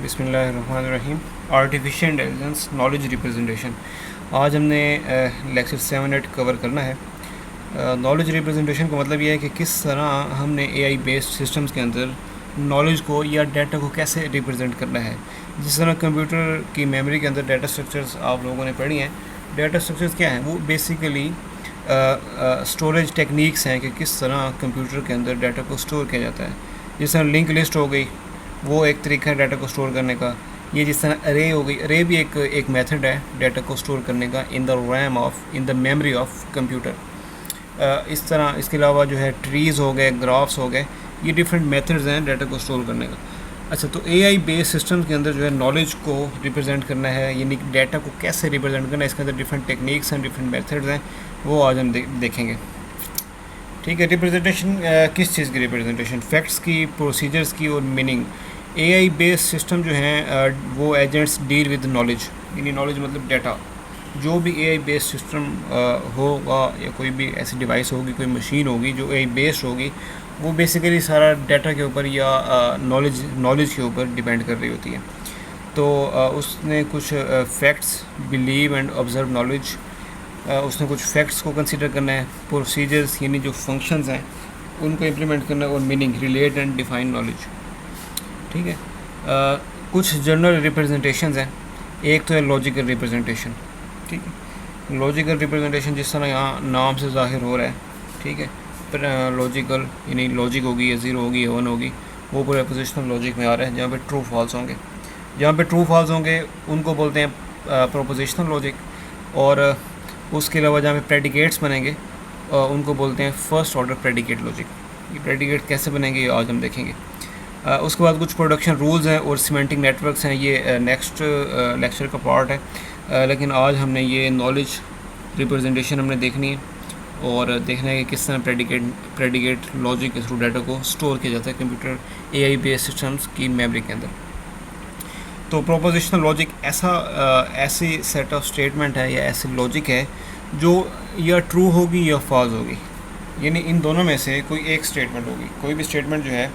बिस्मिल्लाहिर्रहमानिर्रहीम। Artificial intelligence knowledge representation. आज हमने लेक्चर 7-8 कवर करना है। नॉलेज रिप्रेजेंटेशन का मतलब यह है कि किस तरह हमने एआई बेस्ड सिस्टम्स के अंदर नॉलेज को या डाटा को कैसे रिप्रेजेंट करना है। जिस तरह कंप्यूटर की मेमोरी के अंदर डाटा स्ट्रक्चर्स आप लोगों ने पढ़ी हैं। डाटा स्ट्रक्चर्स क्या हैं? वो बेसिकली स्टोरेज टेक्निक्स हैं कि किस तरह कंप्यूटर के अंदर डाटा को स्टोर किया जाता है। जिस तरह लिंक लिस्ट हो गई, वो एक तरीका है डाटा को स्टोर करने का। ये जिस तरह अरे हो गई, अरे भी एक मेथड है डाटा को स्टोर करने का in the RAM of in the memory of computer. इस तरह इसके अलावा जो है ट्रीज़ हो गए, ग्राफ्स हो गए, ये डिफरेंट मेथड्स हैं डाटा को स्टोर करने का। अच्छा, तो एआई बेस्ड सिस्टम के अंदर जो है नॉलेज को रिप्रेजेंट करना है, यानी डाटा को कैसे रिप्रेजेंट करना है, इसके अंदर डिफरेंट टेक्निक्स हैं, डिफरेंट मेथड्स हैं, वो आज हम देखेंगे। ठीक है, रिप्रेजेंटेशन किस चीज़ की रिप्रेजेंटेशन? फैक्ट्स की, प्रोसीजर्स की और मीनिंग। एआई बेस्ड सिस्टम जो हैं वो एजेंट्स डील विद नॉलेज, यानी नॉलेज मतलब डाटा। जो भी एआई बेस्ड सिस्टम होगा या कोई भी ऐसी डिवाइस होगी, कोई मशीन होगी जो एआई बेस्ड होगी, वो बेसिकली सारा डाटा के ऊपर या नॉलेज के ऊपर डिपेंड कर रही होती है। तो उसने कुछ facts, believe and observe knowledge, उसने कुछ फैक्ट्स को कंसिडर करना है, प्रोसीजर्स यानी जो फंक्शंस हैं उनको इम्प्लीमेंट करना है, और meaning, relate and define knowledge. ठीक है, कुछ जनरल रिप्रेजेंटेशंस हैं। एक तो है लॉजिकल रिप्रेजेंटेशन। ठीक है, लॉजिकल रिप्रेजेंटेशन जिस तरह यहाँ नाम से ज़ाहिर हो रहा है, ठीक है, पर लॉजिकल यानी लॉजिक होगी या ज़ीरो होगी या वन होगी, वो प्रोपोजिशनल लॉजिक में आ रहा है, जहाँ पे ट्रू फॉल्स होंगे। जहाँ पे ट्रू फॉल्स होंगे उनको बोलते हैं प्रोपोजिशनल लॉजिक, और उसके अलावा जहाँ पे प्रेडिकेट्स बनेंगे उनको बोलते हैं फर्स्ट ऑर्डर प्रेडिकेट लॉजिक। ये प्रेडिकेट कैसे बनेंगे ये आज हम देखेंगे। उसके बाद कुछ प्रोडक्शन रूल्स हैं और सीमेंटिक नेटवर्क्स हैं, ये नेक्स्ट लेक्चर का पार्ट है। लेकिन आज हमने ये नॉलेज रिप्रेजेंटेशन हमने देखनी है और देखना है कि किस तरह प्रेडिकेट लॉजिक के थ्रू डाटा को स्टोर किया जाता है कंप्यूटर एआई बेस्ड सिस्टम्स की मेमोरी के अंदर। तो प्रोपोजिशनल लॉजिक ऐसी सेट ऑफ स्टेटमेंट है या ऐसी लॉजिक है जो या ट्रू होगी या फॉल्स होगी, यानी इन दोनों में से कोई एक स्टेटमेंट होगी। कोई भी स्टेटमेंट जो है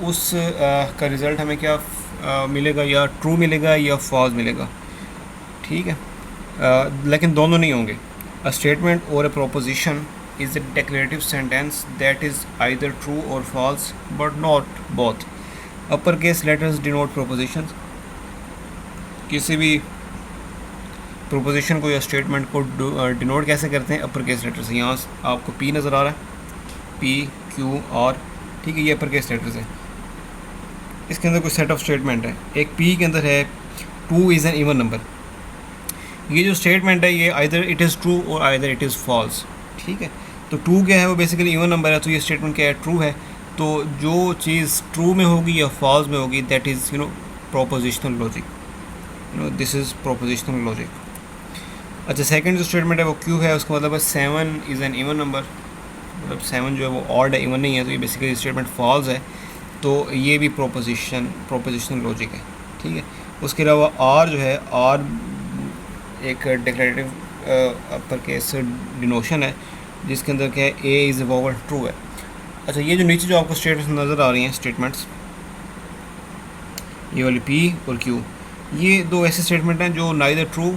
उस का रिज़ल्ट हमें क्या मिलेगा, या ट्रू मिलेगा या फॉल्स मिलेगा। ठीक है, लेकिन दोनों नहीं होंगे। A statement or a proposition is a declarative sentence that is either true और false but not both. Upper case letters denote propositions. किसी भी प्रोपोजिशन को या स्टेटमेंट को डिनोट कैसे करते हैं? अपर केस लेटर से। यहाँ आपको पी नज़र आ रहा है, पी क्यू आर, ठीक है, ये अपर केस लेटर्स है। इसके अंदर कोई सेट ऑफ स्टेटमेंट है। एक पी के अंदर है 2 इज़ एन इवन नंबर। ये जो स्टेटमेंट है ये आइदर इट इज़ ट्रू और आइदर इट इज़ फॉल्स। ठीक है, तो 2 क्या है? वो बेसिकली इवन नंबर है, तो ये स्टेटमेंट क्या है? ट्रू है। तो जो चीज़ ट्रू में होगी या फॉल्स में होगी, that is prepositional logic. This is prepositional logic. अच्छा, सेकंड जो स्टेटमेंट है वो क्यू है, उसका मतलब है 7 इज़ एन इवन नंबर, मतलब 7 जो है वो ऑड है, इवन नहीं है, तो ये बेसिकली स्टेटमेंट फॉल्स है। तो ये भी प्रोपोजिशनल लॉजिक है। ठीक है, उसके अलावा आर जो है, आर एक डिक्लेरेटिव अपर केस डिनोशन है जिसके अंदर क्या है? ए इज़ वोवल ट्रू है। अच्छा, ये जो नीचे जो आपको स्टेटमेंट्स नज़र आ रही हैं, स्टेटमेंट्स, ये वाली पी और क्यू, ये दो ऐसे स्टेटमेंट हैं जो नाइदर ट्रू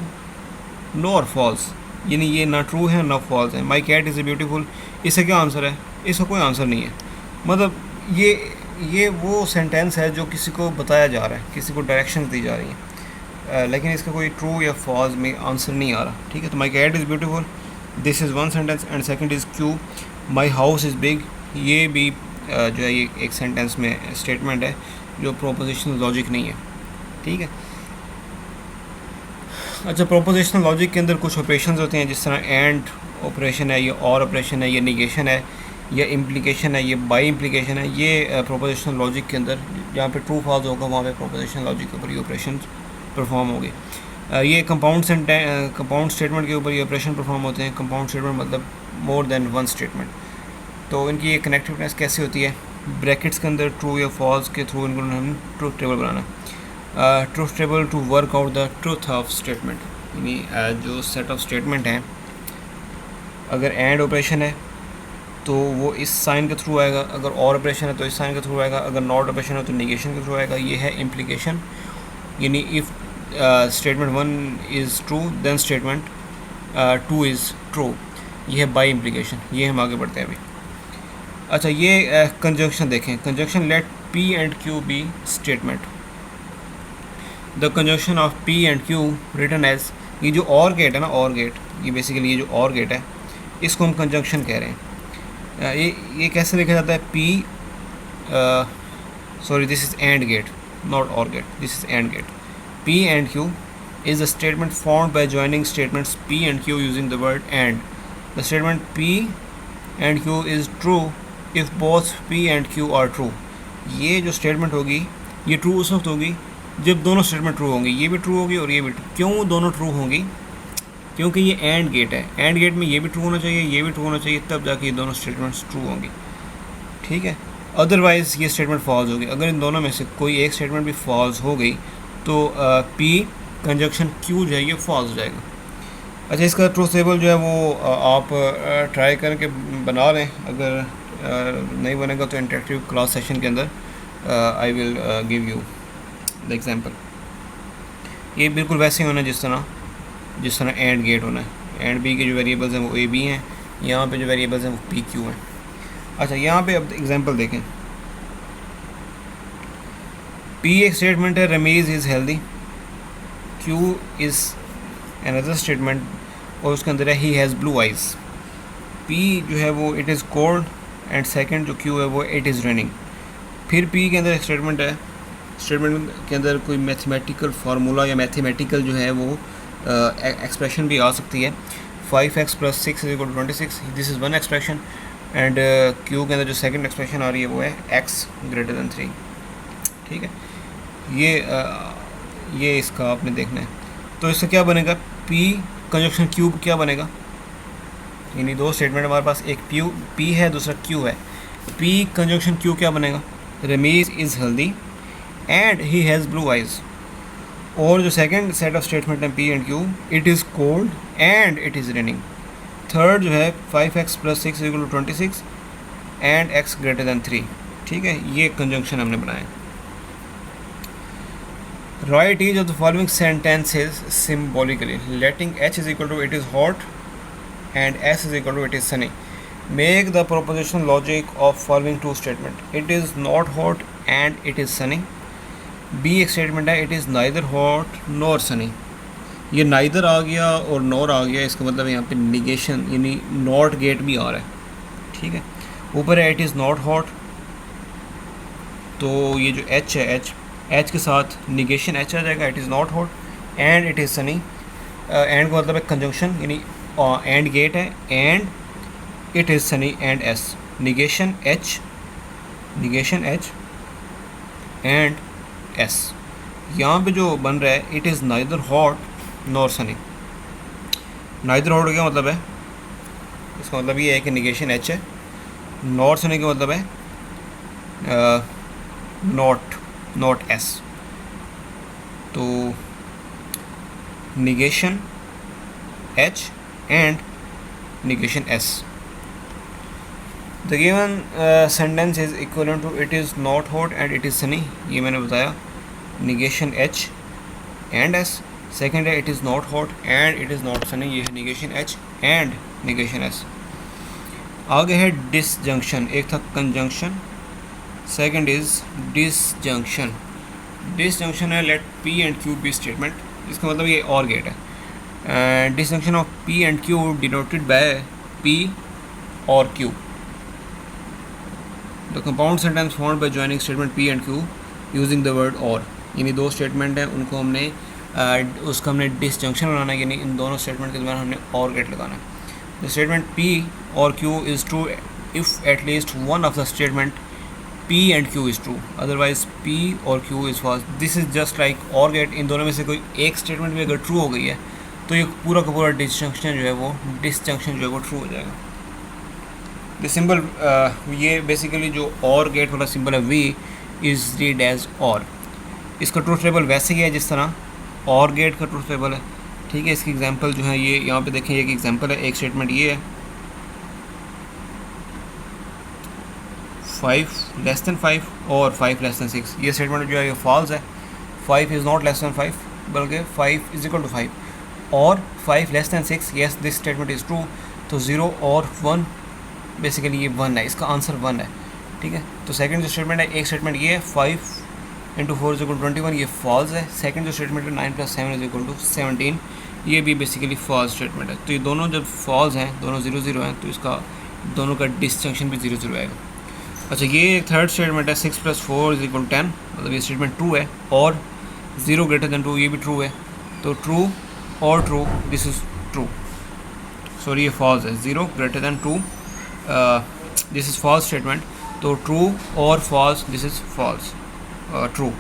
नॉर फॉल्स, यानी ये ना ट्रू है ना फॉल्स है। My cat is a beautiful, इसका क्या आंसर है? इसका कोई आंसर नहीं है। मतलब ये वो सेंटेंस है जो किसी को बताया जा रहा है, किसी को डायरेक्शन दी जा रही है, लेकिन इसका कोई ट्रू या फॉल्स में आंसर नहीं आ रहा। ठीक है, तो my cat is beautiful, this is one sentence, and second is Q, my house is big, ये भी जो है ये एक सेंटेंस में स्टेटमेंट है जो प्रोपोजिशनल लॉजिक नहीं है। ठीक है, अच्छा, प्रोपोजिशनल लॉजिक के अंदर कुछ ऑपरेशंस होते हैं, जिस तरह एंड ऑपरेशन है, ये और ऑपरेशन है, ये निगेशन है, या इम्प्लीकेशन है, ये बाई इम्प्लीकेशन है। ये प्रोपोजिशनल लॉजिक के अंदर जहाँ पे ट्रू फॉल्स होगा वहाँ पे प्रोपोजिशनल लॉजिक के ऊपर ये ऑपरेशन परफॉर्म होंगे। ये कंपाउंड स्टेटमेंट के ऊपर ये ऑपरेशन परफॉर्म होते हैं। कंपाउंड स्टेटमेंट मतलब मोर देन वन स्टेटमेंट। तो इनकी ये कनेक्टिवनेस कैसी होती है? ब्रैकेट्स के अंदर ट्रू या फॉल्स के थ्रू इनको हम ट्रूथ टेबल बनाना है। Truth table to work out the truth of statement, यानी जो सेट ऑफ स्टेटमेंट हैं, अगर एंड ऑपरेशन है तो वो इस साइन के थ्रू आएगा, अगर और ऑपरेशन है तो इस साइन के थ्रू आएगा, अगर नॉट ऑपरेशन है तो निगेशन के थ्रू आएगा। ये है इम्प्लीकेशन यानी if statement 1 is true then statement 2 is true. ये है बाई इम्प्लीकेशन। ये हम आगे बढ़ते हैं अभी। अच्छा, ये कंजंक्शन देखें। Conjunction let P and Q be statement. The conjunction of P and Q written as, ये जो और गेट है ना, और गेट, ये बेसिकली ये जो और गेट है इसको हम कंजंक्शन कह रहे हैं। ये कैसे लिखा जाता है? P, sorry, this is AND gate, not OR gate, this is AND gate. P and Q is a statement formed by joining statements P and Q using the word AND. The statement P and Q is true if both P and Q are true. ये जो statement होगी ये true उस वक्त होगी जब दोनों statement true होंगी, ये भी ट्रू होगी और ये भी ट्रू। क्यों दोनों ट्रू होंगी? क्योंकि ये एंड गेट है। एंड गेट में ये भी ट्रू होना चाहिए, ये भी ट्रू होना चाहिए, तब जाके ये दोनों स्टेटमेंट्स ट्रू होंगी। ठीक है, अदरवाइज़ ये स्टेटमेंट फॉल्स होगी। अगर इन दोनों में से कोई एक स्टेटमेंट भी फॉल्स हो गई तो पी कंजंक्शन क्यू जो है ये फॉल्स हो जाएगा। अच्छा, इसका ट्रूथ टेबल जो है वो आप ट्राई करके बना लें। अगर नहीं बनेगा तो इंटरेक्टिव क्लास सेशन के अंदर I will give you the example. ये बिल्कुल वैसे ही होना जिस तरह एंड गेट होना है। एंड बी के जो वेरिएबल्स हैं वो ए बी हैं, यहाँ पे जो वेरिएबल्स हैं वो पी क्यू हैं। अच्छा, यहाँ पे अब एग्जांपल देखें। पी एक स्टेटमेंट है, Rameez is healthy. Q is another statement और उसके अंदर है he has blue eyes. P जो है वो it is cold and second जो क्यू है वो इट इज़ रनिंग। फिर पी के अंदर एक स्टेटमेंट है, स्टेटमेंट के अंदर कोई मैथमेटिकल फार्मूला या मैथमेटिकल जो है वो एक्सप्रेशन भी आ सकती है। 5x + 6 = 26, this is one expression. And Q के अंदर जो सेकंड एक्सप्रेशन आ रही है वो है x > 3। ठीक है, ये इसका आपने देखना है। तो इससे क्या बनेगा? p कंजंक्शन q क्या बनेगा? यानी दो स्टेटमेंट हमारे पास, एक p है दूसरा q है। p कंजंक्शन q क्या बनेगा? Rameez is healthy and he has blue eyes. और जो सेकंड सेट ऑफ स्टेटमेंट है p and q, it is cold and it is raining. Third जो है 5x + 6 = 26 एंड x > 3। ठीक है, ये कंजंक्शन हमने बनाया। Right each of the following sentences symbolically. Letting h = it is hot and s = it is sunny. Make the propositional logic of following two statement. It is not hot and it is sunny. B एक statement है, it is neither hot nor sunny. ये neither आ गया और nor आ गया, इसका मतलब यहाँ पे निगेशन यानी नॉट गेट भी आ रहा है। ठीक है, ऊपर है इट इज़ नॉट हॉट, तो ये जो एच है, एच के साथ निगेशन एच आ जाएगा, it is not hot and it is Sunny. And का मतलब है कंजंक्शन, यानी एंड गेट है and it is Sunny and S, negation H and S. यहाँ पे जो बन रहा है it is neither hot nor Sunny. Neither hot का मतलब है, इसका मतलब ये है कि निगेशन एच है। नॉर सनी का मतलब है नॉट एस, तो negation H and negation S. The given sentence is equivalent to it is not hot and it is sunny. ये मैंने बताया, negation H and S. Second है it is not hot and it is not sunny, ये है negation H and negation S. आगे है disjunction. एक था conjunction, second is disjunction. Disjunction है let P and Q be statement, इसका मतलब ये और गेट है। Disjunction of P and Q denoted by P और Q. The compound sentence formed by joining statement P and Q using the word और। यानी दो statement हैं, उनको हमने उसका हमने डिसजंक्शन बनाना है, यानी इन दोनों स्टेटमेंट के दौरान हमने और गेट लगाना है। द स्टेटमेंट पी और Q is true if at least one of the statement P and Q is true, otherwise P और Q is false. This is just like OR gate. इन दोनों में से कोई एक स्टेटमेंट भी अगर ट्रू हो गई है तो ये पूरा का पूरा डिसजंक्शन जो है वो ट्रू हो जाएगा। द सिंबल ये बेसिकली जो OR गेट वाला सिंबल है V is read as OR। इसका ट्रूथ टेबल वैसे ही है जिस तरह OR गेट का ट्रूथ टेबल है। ठीक है, इसकी एग्जांपल जो है ये यहाँ पे देखें, एक एग्जांपल है। एक स्टेटमेंट ये है 5 <5 और 5 <6। ये स्टेटमेंट जो है ये फॉल्स है। 5 इज़ नॉट लेस दैन 5, बल्कि 5 इज इक्वल टू 5, और 5 less than 6, yes this statement is true. तो 0 और 1 बेसिकली ये 1 है, इसका आंसर 1 है, ठीक है। तो सेकंड जो स्टेटमेंट है, एक स्टेटमेंट ये है 5 इंटू 4 इज इक्वल टू 21, ये फॉल्स है। सेकंड जो स्टेटमेंट है 9 + 7 इज इक्वल टू 17, ये भी बेसिकली फॉल्स स्टेटमेंट है। तो ये दोनों जब फॉल्स हैं, दोनों 0 0 हैं, तो इसका दोनों का डिस्जंक्शन भी 0 0 आएगा। अच्छा, ये थर्ड स्टेटमेंट है 6 + 4 इज इक्वल टू 10, मतलब ये स्टेटमेंट ट्रू है, और 0 ग्रेटर दैन 2 ये भी ट्रू है। तो ट्रू और true, this is true, sorry ये फॉल्स है, 0 greater than 2, this is false statement. तो ट्रू और false, this is false, true.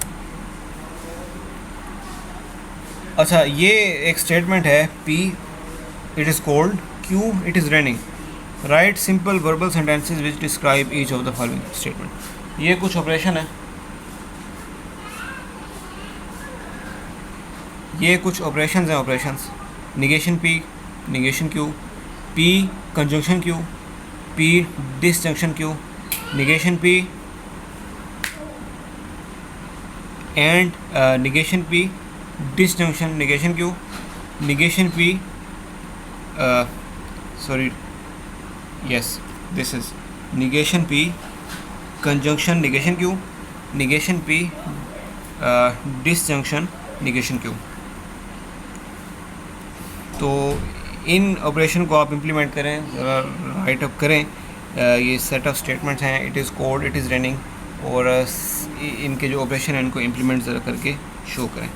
अच्छा, ये एक स्टेटमेंट है P it is cold, Q it is raining, right simple verbal sentences which describe each of the following statement. ये कुछ operation है, ये कुछ ऑपरेशंस हैं, operations negation P, negation Q, P conjunction Q, P disjunction Q, negation P and negation P, disjunction negation Q, negation P, sorry, yes, this is negation P, conjunction negation Q, negation P, disjunction negation Q। तो इन operation को आप implement करें, right up करें। ये set of statements हैं, it is code, it is running, और इनके जो ऑपरेशन हैं इनको इम्प्लीमेंट ज़रा करके शो करें।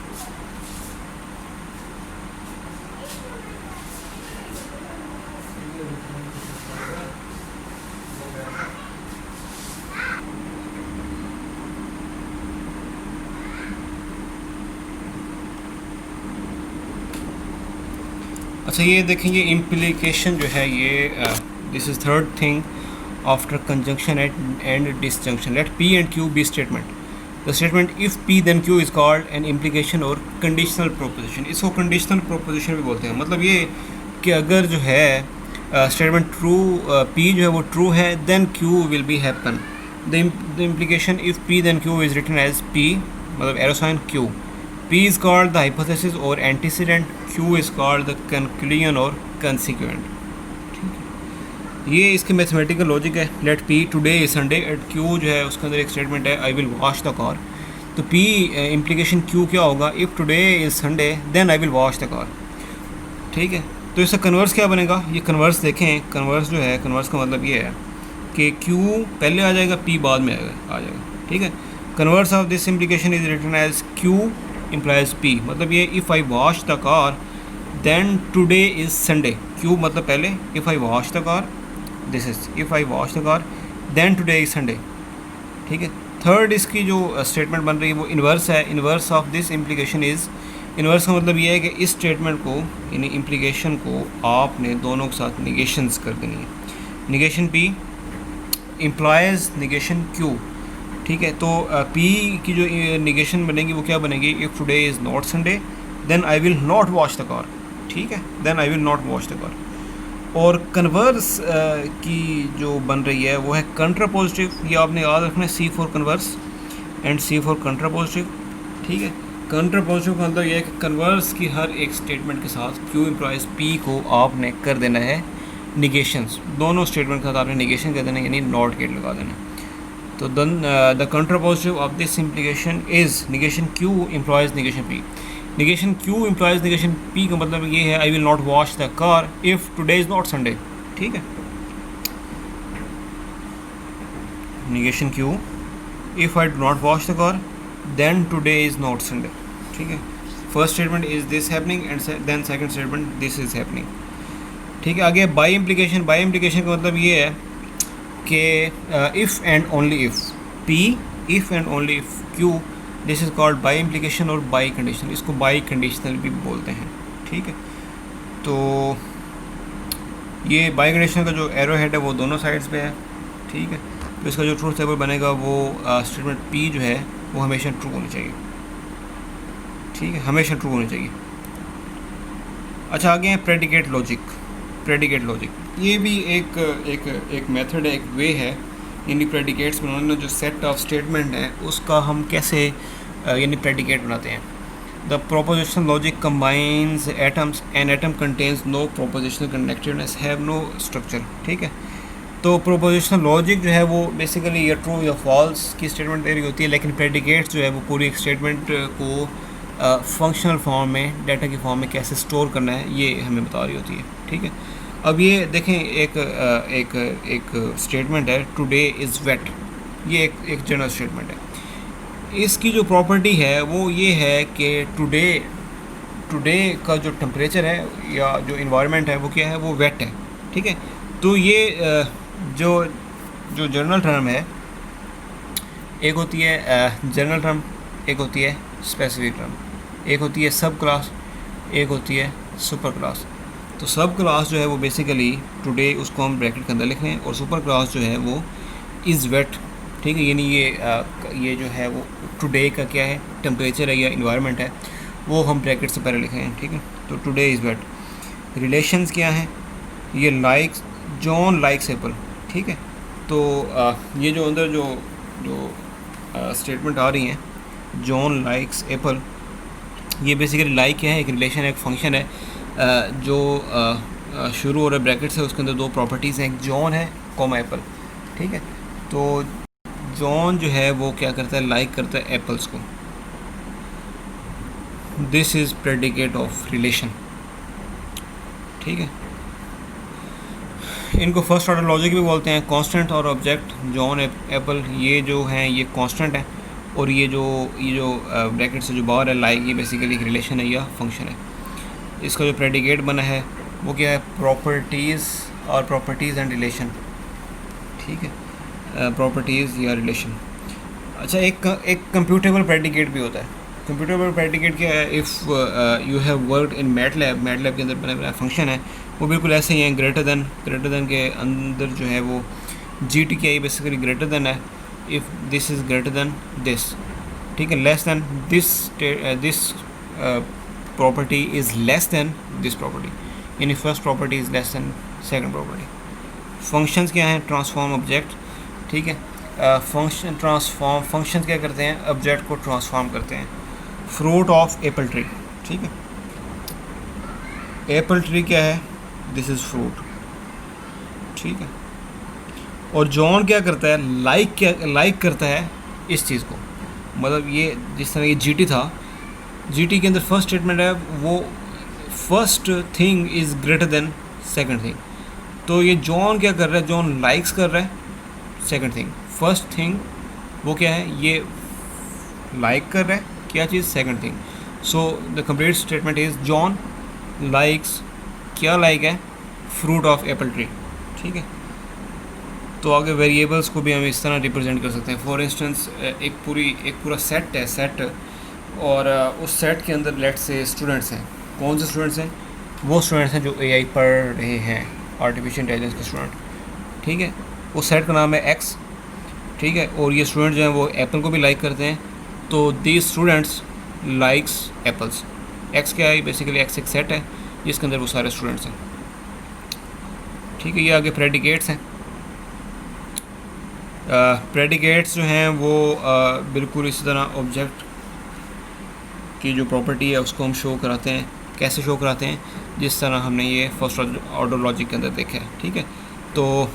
अच्छा, ये देखेंगे इम्प्लीकेशन जो है, ये this is third thing after conjunction and disjunction. Let P and Q be statement. The statement if P then Q is called an implication और कंडीशनल प्रोपोजिशन। इसको कंडीशनल प्रोपोजिशन भी बोलते हैं। मतलब ये कि अगर जो है स्टेटमेंट ट्रू, P जो है वो ट्रू है, then Q will be happen. The implication if P then Q is written as P, मतलब arrow sign Q। P is called the hypothesis or antecedent, Q is called the conclusion or consequent। ये इसके mathematical logic है। Let P today is Sunday at Q जो है उसके अंदर एक statement है I will wash the car. तो P इम्प्लीकेशन Q क्या होगा, if today is Sunday then I will wash the car, ठीक है। तो इसका कन्वर्स क्या बनेगा, ये कन्वर्स देखें, कन्वर्स जो है, कन्वर्स का मतलब ये है कि Q पहले आ जाएगा, P बाद में आ जाएगा, ठीक है। Converse of this implication is written as Q implies P, मतलब ये if I wash the car then today is Sunday. Q मतलब पहले, if I wash the car, this is if I wash the car then today is Sunday, ठीक है। Third इसकी जो statement बन रही है वो इन्वर्स है। Inverse of this implication is, inverse का मतलब ये है कि इस स्टेटमेंट को, यानी इम्प्लीकेशन को आपने दोनों के साथ निगेशंस कर देनी है। Negation P implies negation Q, ठीक है। तो P की जो निगेशन बनेगी वो क्या बनेगी, if today is not Sunday then I will not wash the car, ठीक है, then I will not wash the car. और कन्वर्स की जो बन रही है वो है कंट्रा पॉजिटिव। ये आपने याद रखना है, C for converse and C for कंट्रा positive, ठीक है। कंट्रा पॉजिटिव का मतलब ये है कि कन्वर्स की हर एक स्टेटमेंट के साथ Q इम्प्लाइज P को आपने कर देना है निगेशंस। दोनों स्टेटमेंट के साथ आपने निगेशन कर देना है, यानी नॉट गेट लगा देना है। तो then the contrapositive of this implication is negation Q implies negation P। negation Q implies negation P का मतलब ये है I will not wash the car if today is not Sunday, ठीक है। negation Q, if I do not wash the car then today is not Sunday, ठीक है। first statement is this happening and then second statement this is happening, ठीक है। आगे by implication, by implication का मतलब ये है कि if and only if P, if and only if Q, this is called by implication और by conditional. इसको बाई कंडीशनल भी बोलते हैं, ठीक है। तो ये बाई कंडीशनल का जो एरो हेड है वो दोनों साइड्स पे है, ठीक है। तो इसका जो ट्रूथ टेबल बनेगा वो स्टेटमेंट P जो है वो हमेशा ट्रू होनी चाहिए, ठीक है, हमेशा ट्रू होनी चाहिए। अच्छा, आगे हैं प्रेडिकेट लॉजिक। प्रेडिकेट लॉजिक ये भी एक मेथड है, एक वे है। यानी प्रेडिकेट्स में उन्होंने जो सेट ऑफ स्टेटमेंट है उसका हम कैसे यानी प्रेडिकेट बनाते हैं। The propositional logic combines atoms, an atom contains no propositional connectedness, have no structure. ठीक है, तो प्रोपोजिशनल लॉजिक जो है वो बेसिकली या ट्रू या फॉल्स की स्टेटमेंट दे रही होती है, लेकिन प्रेडिकेट्स जो है वो पूरी एक स्टेटमेंट को फंक्शनल फॉर्म में, डाटा की फॉर्म में कैसे स्टोर करना है ये हमें बता रही होती है। ठीक है, अब ये देखें एक स्टेटमेंट है टुडे इज़ वेट, ये एक जनरल स्टेटमेंट है। इसकी जो प्रॉपर्टी है वो ये है कि टुडे का जो टेम्परेचर है या जो इन्वायरमेंट है वो क्या है, वो वेट है। ठीक है, तो ये जो जो जनरल टर्म है, एक होती है जनरल टर्म, एक होती है स्पेसिफिक टर्म, एक होती है सब क्लास, एक होती है सुपर क्लास। तो सब क्लास जो है वो बेसिकली टुडे, उसको हम ब्रैकेट के अंदर लिख रहे हैं, और सुपर क्लास जो है वो इज़ वेट। ठीक है, यानी ये जो है वो टुडे का क्या है, टेम्परेचर है या इन्वायरमेंट है, वो हम ब्रैकेट से पहले लिख रहे हैं। ठीक है, तो टुडे इज़ वेट। रिलेशंस क्या हैं, ये लाइक्स, जॉन लाइक्स एप्पल। ठीक है, तो ये जो अंदर जो स्टेटमेंट आ रही हैं, जॉन लाइक्स एप्पल, ये बेसिकली लाइक क्या है, एक रिलेशन है, एक फंक्शन है जो शुरू हो रहा है ब्रैकेट से, उसके अंदर दो प्रॉपर्टीज़ हैं, एक जॉन है कॉमा एप्पल। ठीक है, तो जॉन जो है वो क्या करता है, लाइक करता है एप्पल्स को। This is predicate of relation. ठीक है, इनको फर्स्ट ऑर्डर लॉजिक भी बोलते हैं। कांस्टेंट और ऑब्जेक्ट, जॉन एप्पल, ये जो हैं ये कांस्टेंट है, और ये जो ब्रैकेट से जो बाहर है लाइक, ये बेसिकली एक रिलेशन है या फंक्शन है। इसका जो प्रेडिकेट बना है वो क्या है, प्रॉपर्टीज़ और प्रॉपर्टीज़ एंड रिलेशन। ठीक है, प्रॉपर्टीज़ या रिलेशन। अच्छा, एक कंप्यूटेबल प्रेडिकेट भी होता है। कंप्यूटेबल प्रेडिकेट क्या है, if you have worked in MATLAB, MATLAB के अंदर बना फंक्शन है वो बिल्कुल ऐसे ही है। ग्रेटर देन के अंदर जो है वो जी टी की बेसिकली ग्रेटर देन है, if this is greater than this. ठीक है, less than this property is less than this property, यानी first property is less than second property. Functions क्या हैं, ट्रांसफॉर्म ऑब्जेक्ट। ठीक है, फंक्शंस क्या करते हैं, ऑब्जेक्ट को ट्रांसफॉर्म करते हैं। Fruit of apple tree. ठीक है, एप्पल ट्री क्या है, दिस इज़ फ्रूट। ठीक है, और जॉन क्या करता है, लाइक करता है इस चीज़ को। मतलब ये जिस तरह ये जीटी था, जीटी के अंदर फर्स्ट स्टेटमेंट है वो first thing is greater than second thing. तो ये जॉन क्या कर रहा है, जॉन लाइक्स कर रहा है सेकंड थिंग। फर्स्ट थिंग वो क्या है, ये लाइक कर रहा है क्या चीज़, second thing. So the complete statement is John likes, क्या लाइक है, फ्रूट ऑफ एप्पल ट्री। ठीक है, तो आगे वेरिएबल्स को भी हम इस तरह रिप्रेजेंट कर सकते हैं। फॉर इंस्टेंस एक पूरा सेट है, सेट, और उस सेट के अंदर लेट से स्टूडेंट्स हैं। कौन से स्टूडेंट्स हैं, वो स्टूडेंट्स हैं जो एआई पढ़ रहे हैं, आर्टिफिशियल इंटेलिजेंस के स्टूडेंट। ठीक है, उस सेट का नाम है एक्स। ठीक है, और ये स्टूडेंट जो हैं वो एप्पल को भी लाइक करते हैं, तो these students likes apples. X क्या है, बेसिकली एक्स एक सेट है जिसके अंदर वो सारे स्टूडेंट्स हैं। ठीक है, ये आगे प्रेडिकेट्स हैं। प्रेडिकेट्स जो हैं वो बिल्कुल इसी तरह ऑब्जेक्ट की जो प्रॉपर्टी है उसको हम शो कराते हैं। कैसे शो कराते हैं, जिस तरह हमने ये फर्स्ट ऑर्डर लॉजिक के अंदर देखा है। ठीक है, तो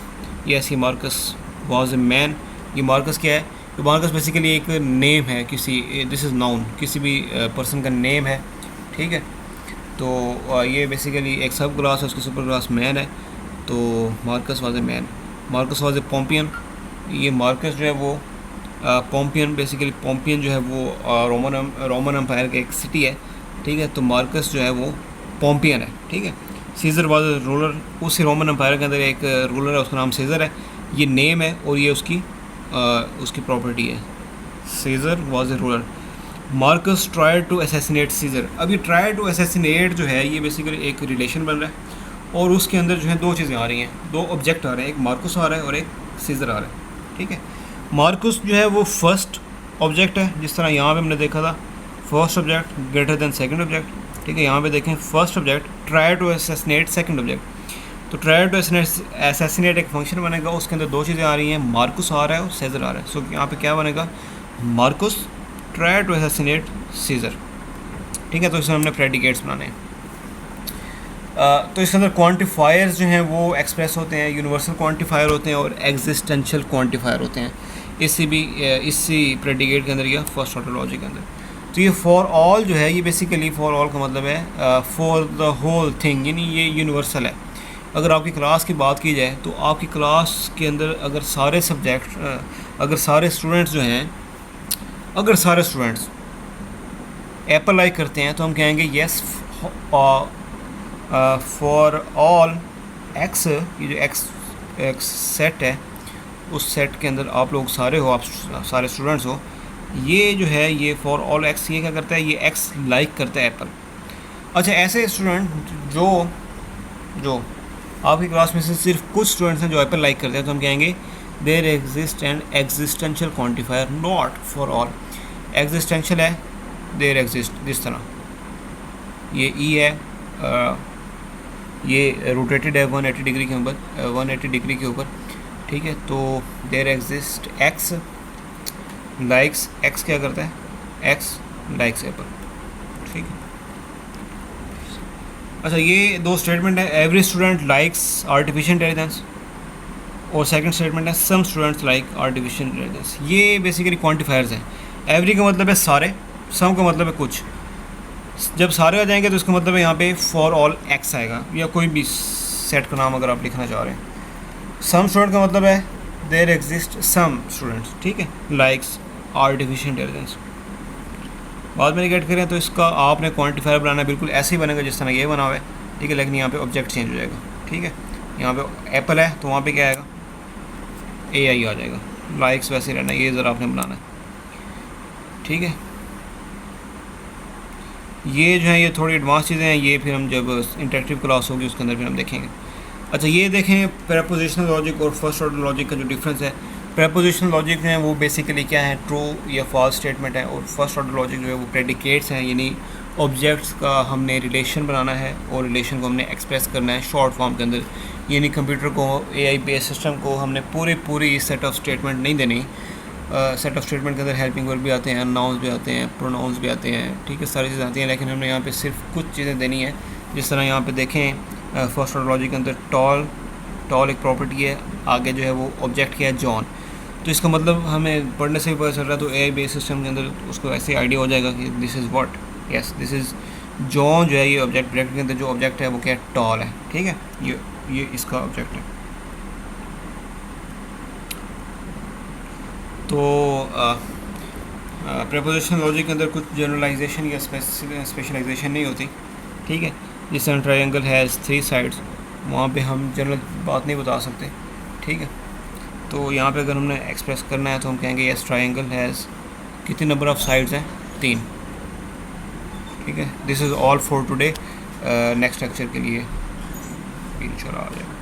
यस, ये मार्कस वाज ए मैन। ये मार्कस क्या है, तो मार्कस बेसिकली एक नेम है किसी, दिस इज़ नाउन, किसी भी पर्सन का नेम है। ठीक है, तो ये बेसिकली एक सब क्लास है, उसकी सुपर क्लास मैन है। तो Marcus was a man, Marcus was a Pompeian. ये मार्कस जो है वो पॉम्पियन, बेसिकली पॉम्पियन जो है वो रोमन एम्पायर का एक सिटी है। ठीक है, तो मार्कस जो है वो पॉम्पियन है। ठीक है, सीज़र वाज ए रूलर, उसी रोमन एम्पायर के अंदर एक रूलर है, उसका नाम सीज़र है। ये नेम है और ये उसकी प्रॉपर्टी है। Caesar was a ruler. Marcus try to assassinate Caesar. अब ये ट्राई टू असैसिनेट जो है ये बेसिकली एक रिलेशन बन रहा है, और उसके अंदर जो है दो चीज़ें आ रही हैं, दो ऑब्जेक्ट आ रहे हैं, एक मार्कस आ रहा है और एक सीज़र आ रहा है। ठीक है, मार्कस जो है वो फर्स्ट ऑब्जेक्ट है, जिस तरह यहाँ पे हमने देखा था, first object greater than second object. ठीक है, यहाँ पे देखें first object try to assassinate second object. तो ट्राई टू असैसिनेट एक फंक्शन बनेगा, उसके अंदर दो चीज़ें आ रही हैं, मार्कस आ रहा है और सीज़र आ रहा है। सो यहाँ पे क्या बनेगा, Marcus try to assassinate Caesar. ठीक है, तो इसमें हमने प्रेडिकेट्स बनाने हैं। तो इसके अंदर क्वांटिफायर्स जो हैं वो एक्सप्रेस होते हैं, यूनिवर्सल क्वांटिफायर होते हैं और एग्जिस्टेंशियल क्वांटिफायर होते हैं इसी प्रेडिकेट के अंदर या फर्स्ट ऑर्डर लॉजिक के अंदर। तो ये फॉर ऑल जो है, ये बेसिकली फॉर ऑल का मतलब है फॉर द होल थिंग, यानी ये यूनिवर्सल है। अगर आपकी क्लास की बात की जाए तो आपकी क्लास के अंदर अगर सारे सब्जेक्ट अगर सारे स्टूडेंट्स जो हैं, अगर सारे स्टूडेंट्स एप्पल लाइक करते हैं तो हम कहेंगे येस फॉर ऑल एक्स। ये जो एक्स सेट है, उस सेट के अंदर आप लोग सारे हो, आप सारे स्टूडेंट्स हो, ये जो है ये फॉर ऑल एक्स, ये क्या करता है, ये एक्स लाइक करता है एप्पल। अच्छा, ऐसे स्टूडेंट जो आपकी क्लास में से सिर्फ कुछ स्टूडेंट्स हैं जो एप्पल लाइक करते हैं, तो हम कहेंगे there exist and existential quantifier not for all. Existential है देयर एग्जिस्ट, जिस तरह ये ई है, ये रोटेटेड है 180 डिग्री के ऊपर, 180 डिग्री के ऊपर। ठीक है, तो there exist X likes, X क्या करता है, एक्स लाइक्स एप्पल। ठीक है, अच्छा ये दो स्टेटमेंट है, every student likes artificial intelligence, और सेकंड स्टेटमेंट है some students like artificial intelligence. ये बेसिकली क्वांटिफायर्स हैं। एवरी का मतलब है सारे, सम का मतलब है कुछ। जब सारे आ जाएंगे तो इसका मतलब है यहाँ पे फॉर ऑल एक्स आएगा, या कोई भी सेट का नाम अगर आप लिखना चाह रहे हैं। सम स्टूडेंट का मतलब है देयर एग्जिस्ट सम स्टूडेंट्स, ठीक है, लाइक्स आर्टिफिशियल इंटेलिजेंस। बाद में गेट करें तो इसका आपने क्वांटिफायर बनाना बिल्कुल ऐसे ही बनेगा जिस तरह ये बना हुआ है। ठीक है, लेकिन यहाँ पे ऑब्जेक्ट चेंज हो जाएगा। ठीक है, यहाँ पे एप्पल है तो वहाँ पे क्या आएगा, AI आ जाएगा। लाइक्स वैसे रहना, ये ज़रा आपने बनाना है। ठीक है, ये जो है ये थोड़ी एडवांस चीज़ें हैं, ये फिर हम जब इंटरेक्टिव क्लास होगी उसके अंदर फिर हम देखेंगे। अच्छा, ये देखें प्रेपोजिशनल लॉजिक और फर्स्ट ऑर्डर लॉजिक का जो डिफरेंस है। प्रेपोजिशनल लॉजिक जो है वो बेसिकली क्या है, ट्रू या फॉल्स स्टेटमेंट है, और फर्स्ट ऑर्डर लॉजिक जो है वो प्रेडिकेट्स हैं, यानी ऑब्जेक्ट्स का हमने रिलेशन बनाना है और रिलेशन को हमने एक्सप्रेस करना है शॉर्ट फॉर्म के अंदर। यानी कंप्यूटर को, AI बेस्ड सिस्टम को हमने पूरी सेट ऑफ स्टेटमेंट नहीं देनी। सेट ऑफ स्टेटमेंट के अंदर हेल्पिंग वर्ब भी आते हैं, नाउन्स भी आते हैं, प्रोनाउंस भी आते हैं, ठीक है, सारी चीज़ें आती हैं, लेकिन हमने यहाँ पे सिर्फ कुछ चीज़ें देनी है। जिस तरह यहाँ पे देखें फर्स्ट ऑर्डर लॉजिक के अंदर टॉल एक प्रॉपर्टी है, आगे जो है वो ऑब्जेक्ट क्या है, जॉन। तो इसका मतलब हमें पढ़ने से भी पता चल रहा है, तो AI बेस्ड सिस्टम के अंदर उसको ऐसे आइडिया हो जाएगा कि this is what, yes this is John. जो है ये ऑब्जेक्ट, ब्रैकेट के अंदर जो ऑब्जेक्ट है वो क्या है, टॉल है। ठीक है, ये इसका ऑब्जेक्ट है। तो प्रेपोजिशनल लॉजिक के अंदर कुछ जनरलाइजेशन या स्पेशलाइजेशन नहीं होती। ठीक है, जिस तरह ट्रायंगल हैज़ 3 साइड्स, वहाँ पे हम जनरल बात नहीं बता सकते। ठीक है, तो यहाँ पे अगर हमने एक्सप्रेस करना है तो हम कहेंगे यस ट्रायंगल हैज़ कितने नंबर ऑफ़ साइड्स हैं, 3। ठीक है, this is all for today. Next lecture के लिए इंशाल्लाह आ जाएगा।